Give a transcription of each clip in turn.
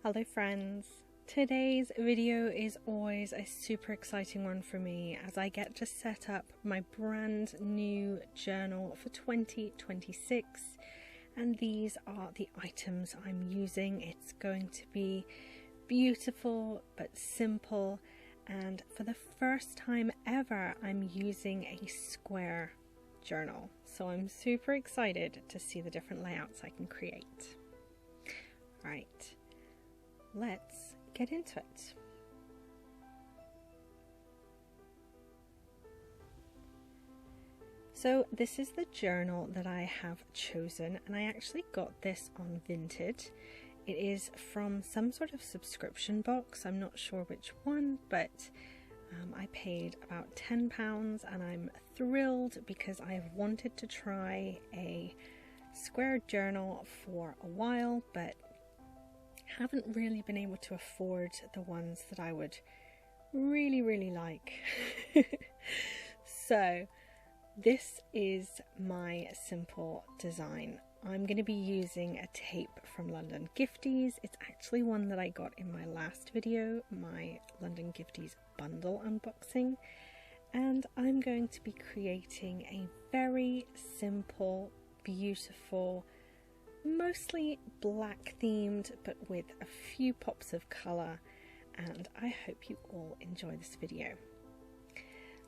Hello friends! Today's video is always a super exciting one for me as I get to set up my brand new journal for 2026, and these are the items I'm using. It's going to be beautiful but simple, and for the first time ever I'm using a square journal, so I'm super excited to see the different layouts I can create. Right. Let's get into it. So this is the journal that I have chosen, and I actually got this on Vinted. It is from some sort of subscription box, I'm not sure which one, but I paid about £10 and I'm thrilled because I have wanted to try a square journal for a while, but haven't really been able to afford the ones that I would really like. So this is my simple design. I'm going to be using a tape from London Gifties. It's actually one that I got in my last video, my London Gifties bundle unboxing, and I'm going to be creating a very simple, beautiful, mostly black themed, but with a few pops of colour, and I hope you all enjoy this video.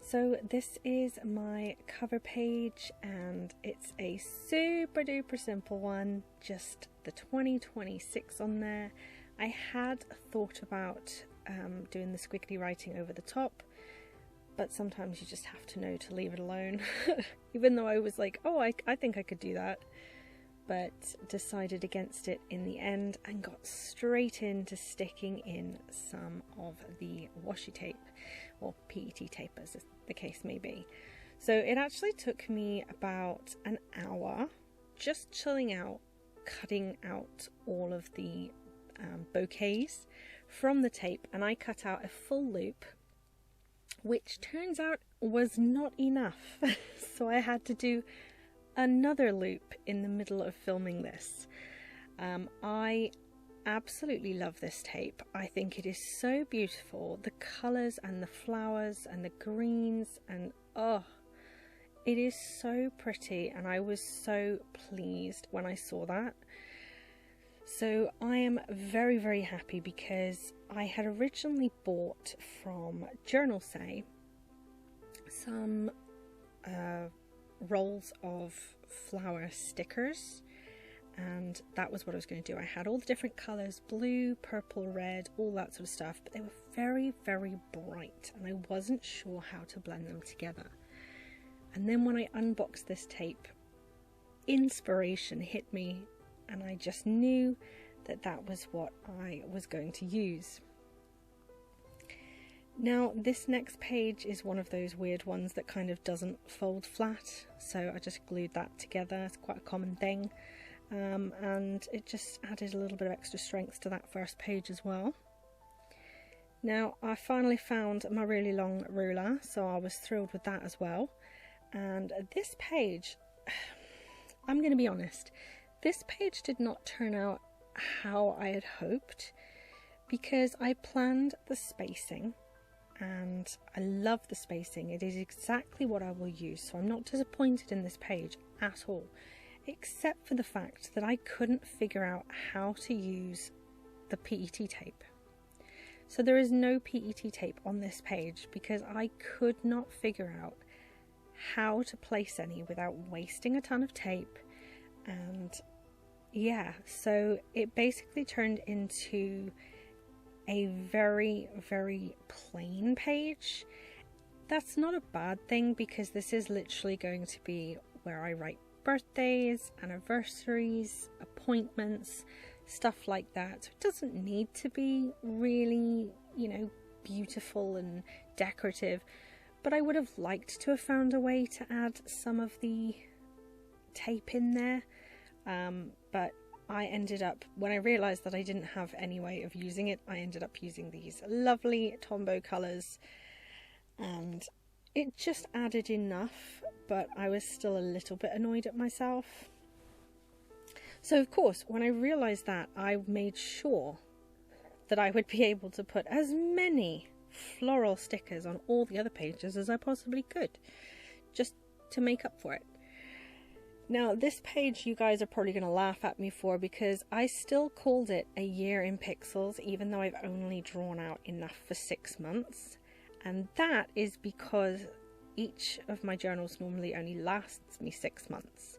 So this is my cover page, and it's a super duper simple one, just the 2026 on there. I had thought about doing the squiggly writing over the top, but sometimes you just have to know to leave it alone. Even though I was like, oh, I think I could do that, but decided against it in the end and got straight into sticking in some of the washi tape, or PET tape as the case may be. So it actually took me about an hour just chilling out, cutting out all of the bouquets from the tape, and I cut out a full loop, which turns out was not enough. So I had to do another loop in the middle of filming this. I absolutely love this tape. I think it is so beautiful, the colours and the flowers and the greens, and oh, it is so pretty, and I was so pleased when I saw that. So I am very happy because I had originally bought from Journal Say some rolls of flower stickers, and that was what I was going to do. I had all the different colours, blue, purple, red, all that sort of stuff, but they were very bright and I wasn't sure how to blend them together. And then when I unboxed this tape, inspiration hit me, and I just knew that that was what I was going to use. Now this next page is one of those weird ones that kind of doesn't fold flat, so I just glued that together. It's quite a common thing, and it just added a little bit of extra strength to that first page as well. Now I finally found my really long ruler, so I was thrilled with that as well. And this page, I'm going to be honest, this page did not turn out how I had hoped, because I planned the spacing, and I love the spacing. It is exactly what I will use, so I'm not disappointed in this page at all, except for the fact that I couldn't figure out how to use the PET tape. So there is no PET tape on this page because I could not figure out how to place any without wasting a ton of tape. And yeah, so it basically turned into a very plain page. That's not a bad thing, because this is literally going to be where I write birthdays, anniversaries, appointments, stuff like that. So it doesn't need to be really, you know, beautiful and decorative, but I would have liked to have found a way to add some of the tape in there, but I ended up, when I realised that I didn't have any way of using it, I ended up using these lovely Tombow colours, and it just added enough, but I was still a little bit annoyed at myself. So of course, when I realised that, I made sure that I would be able to put as many floral stickers on all the other pages as I possibly could, just to make up for it. Now this page you guys are probably going to laugh at me for, because I still called it a year in pixels even though I've only drawn out enough for 6 months, and that is because each of my journals normally only lasts me 6 months.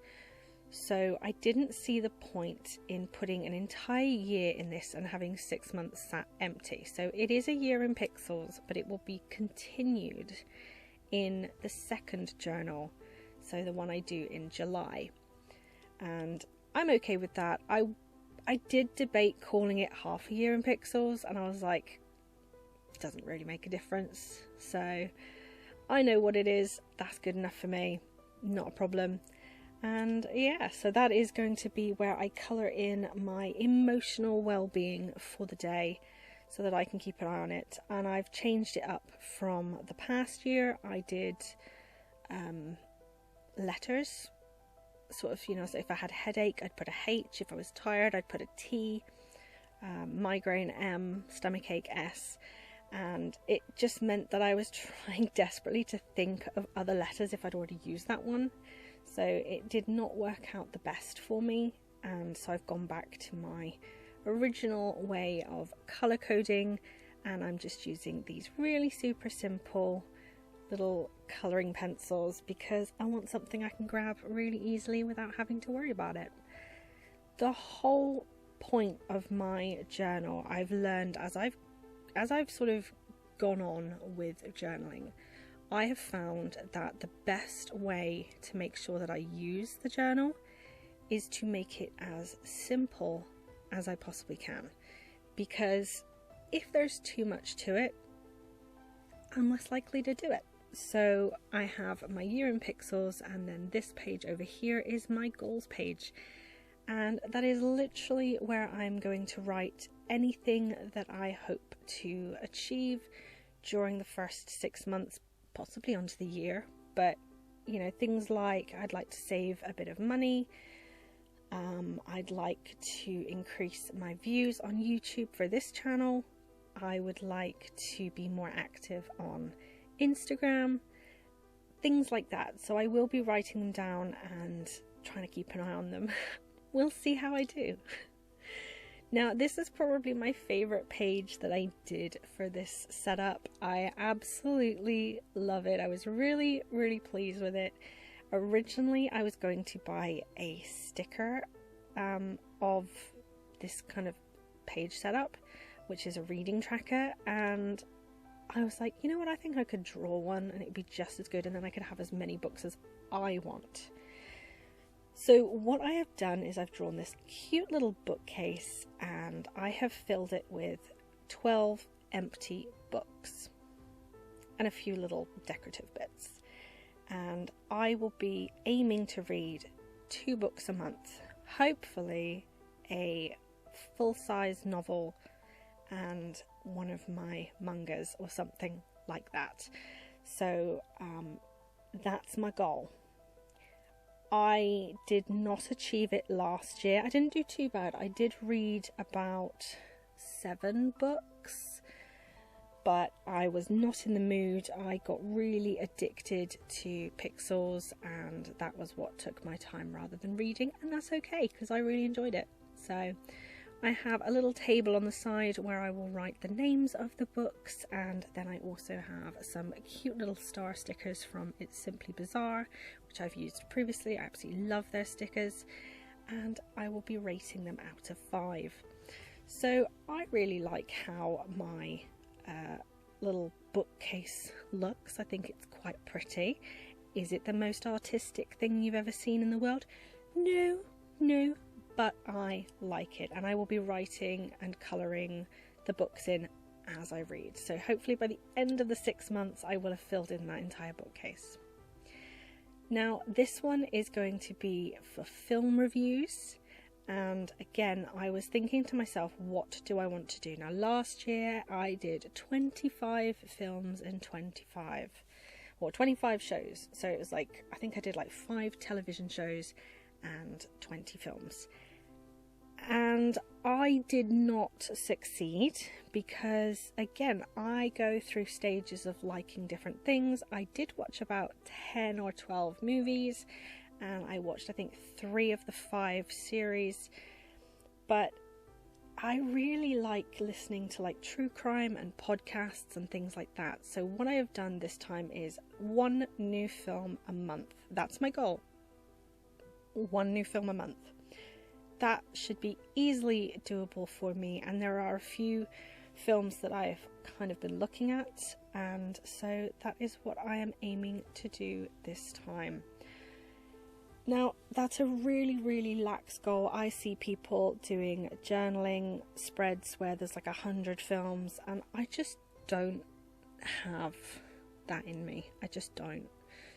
So I didn't see the point in putting an entire year in this and having 6 months sat empty. So it is a year in pixels, but it will be continued in the second journal, so the one I do in July. And I'm okay with that. I did debate calling it half a year in pixels, and I was like, it doesn't really make a difference. So I know what it is, that's good enough for me, not a problem. And yeah, so that is going to be where I colour in my emotional well-being for the day, so that I can keep an eye on it. And I've changed it up from the past year. I did letters, sort of, you know, so if I had a headache I'd put a H, if I was tired I'd put a T, migraine M, stomachache S. And it just meant that I was trying desperately to think of other letters if I'd already used that one. So it did not work out the best for me, and so I've gone back to my original way of colour coding, and I'm just using these really super simple little colouring pencils because I want something I can grab really easily without having to worry about it. The whole point of my journal, I've learned as I've sort of gone on with journaling, I have found that the best way to make sure that I use the journal is to make it as simple as I possibly can, because if there's too much to it, I'm less likely to do it. So I have my year in pixels, and then this page over here is my goals page, and that is literally where I'm going to write anything that I hope to achieve during the first 6 months, possibly onto the year. But you know, things like I'd like to save a bit of money, I'd like to increase my views on YouTube for this channel, I would like to be more active on Instagram, things like that. So I will be writing them down and trying to keep an eye on them. We'll see how I do. Now this is probably my favourite page that I did for this setup. I absolutely love it. I was really pleased with it. Originally I was going to buy a sticker of this kind of page setup, which is a reading tracker, and I was like, you know what, I think I could draw one and it'd be just as good, and then I could have as many books as I want. So what I have done is I've drawn this cute little bookcase, and I have filled it with 12 empty books and a few little decorative bits, and I will be aiming to read 2 books a month, hopefully a full-size novel and one of my mangas or something like that. So that's my goal. I did not achieve it last year. I didn't do too bad. I did read about 7 books, but I was not in the mood. I got really addicted to pixels, and that was what took my time rather than reading, and that's okay because I really enjoyed it. So I have a little table on the side where I will write the names of the books, and then I also have some cute little star stickers from It's Simply Bizarre, which I've used previously. I absolutely love their stickers, and I will be rating them out of 5. So I really like how my little bookcase looks. I think it's quite pretty. Is it the most artistic thing you've ever seen in the world? No, but I like it, and I will be writing and colouring the books in as I read. So hopefully by the end of the 6 months I will have filled in that entire bookcase. Now this one is going to be for film reviews, and again I was thinking to myself, what do I want to do? Now last year I did 25 films and 25 shows, so it was like, I think I did like 5 television shows and 20 films. And I did not succeed because, again, I go through stages of liking different things. I did watch about 10 or 12 movies, and I watched, I think, 3 of the 5 series, but I really like listening to like true crime and podcasts and things like that. So what I have done this time is 1 new film a month. That's my goal. 1 new film a month. That should be easily doable for me, and there are a few films that I've kind of been looking at, and so that is what I am aiming to do this time. Now, that's a really lax goal. I see people doing journaling spreads where there's like 100 films, and I just don't have that in me. I just don't.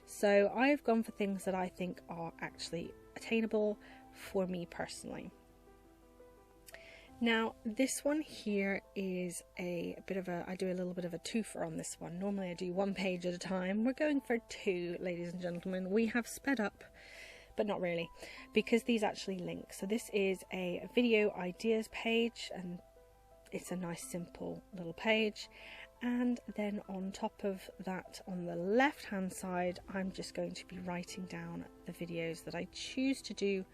So I've gone for things that I think are actually attainable for me personally. Now, this one here is I do a little bit of a twofer on this one. Normally I do 1 page at a time. We're going for 2, ladies and gentlemen. We have sped up, but not really, because these actually link. So this is a video ideas page, and it's a nice simple little page. And then on top of that, on the left hand side, I'm just going to be writing down the videos that I choose to do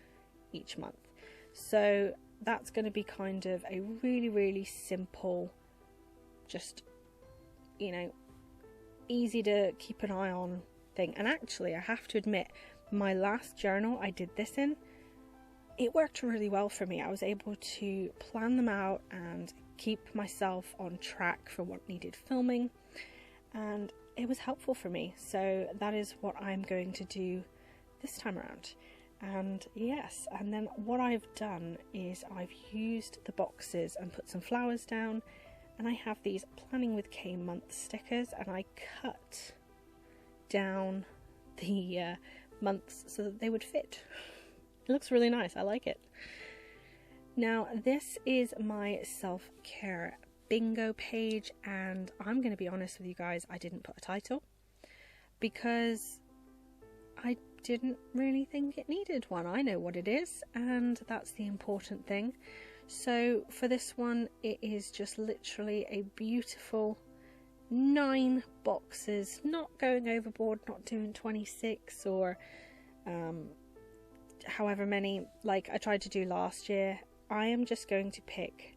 each month. So that's going to be kind of a really simple, just, you know, easy to keep an eye on thing. And actually, I have to admit, my last journal I did this in, it worked really well for me. I was able to plan them out and keep myself on track for what needed filming, and it was helpful for me. So that is what I'm going to do this time around. And yes, and then what I've done is I've used the boxes and put some flowers down, and I have these planning with K month stickers, and I cut down the months so that they would fit. It looks really nice. I like it. Now, this is my self-care bingo page, and I'm going to be honest with you guys, I didn't put a title because I didn't really think it needed one. I know what it is, and that's the important thing. So for this one, it is just literally a beautiful 9 boxes, not going overboard, not doing 26 or however many like I tried to do last year. I am just going to pick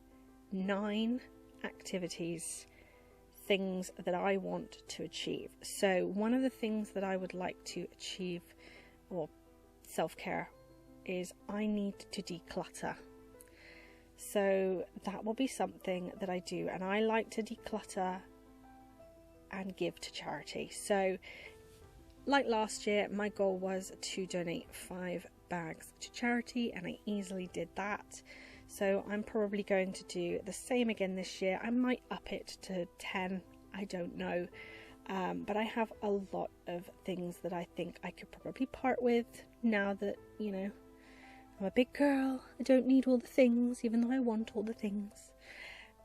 9 activities, things that I want to achieve. So one of the things that I would like to achieve, or self-care, is I need to declutter. So that will be something that I do, and I like to declutter and give to charity. So like last year, my goal was to donate 5 bags to charity, and I easily did that. So I'm probably going to do the same again this year. I might up it to 10, I don't know. But I have a lot of things that I think I could probably part with now that, you know, I'm a big girl. I don't need all the things, even though I want all the things.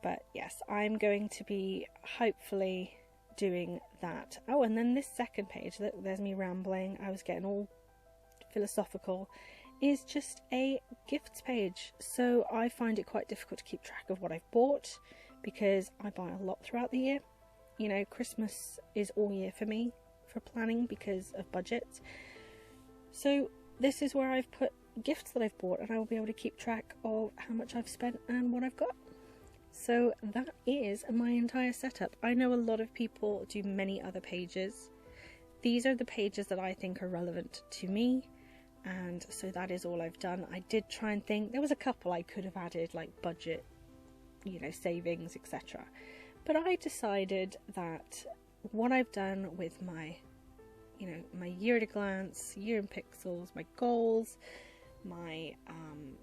But yes, I'm going to be hopefully doing that. Oh, and then this second page, there's me rambling, I was getting all philosophical, is just a gifts page. So I find it quite difficult to keep track of what I've bought because I buy a lot throughout the year. You know, Christmas is all year for me for planning because of budget. So this is where I've put gifts that I've bought, and I will be able to keep track of how much I've spent and what I've got. So that is my entire setup. I know a lot of people do many other pages. These are the pages that I think are relevant to me, and so that is all I've done. I did try and think, there was a couple I could have added, like budget, you know, savings, etc. But I decided that what I've done with my, you know, my year at a glance, year in pixels, my goals, my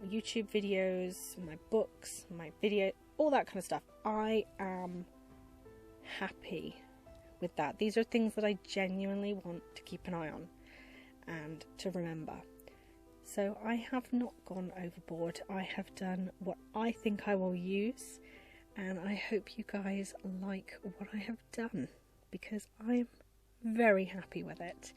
YouTube videos, my books, my video, all that kind of stuff, I am happy with that. These are things that I genuinely want to keep an eye on and to remember. So I have not gone overboard. I have done what I think I will use, and I hope you guys like what I have done, because I'm very happy with it.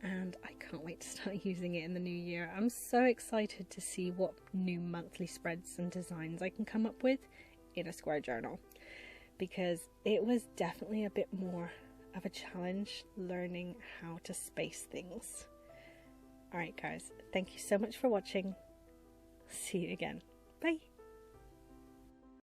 and I can't wait to start using it in the new year. I'm so excited to see what new monthly spreads and designs I can come up with in a square journal, because it was definitely a bit more of a challenge learning how to space things. Alright guys, thank you so much for watching. See you again. Bye!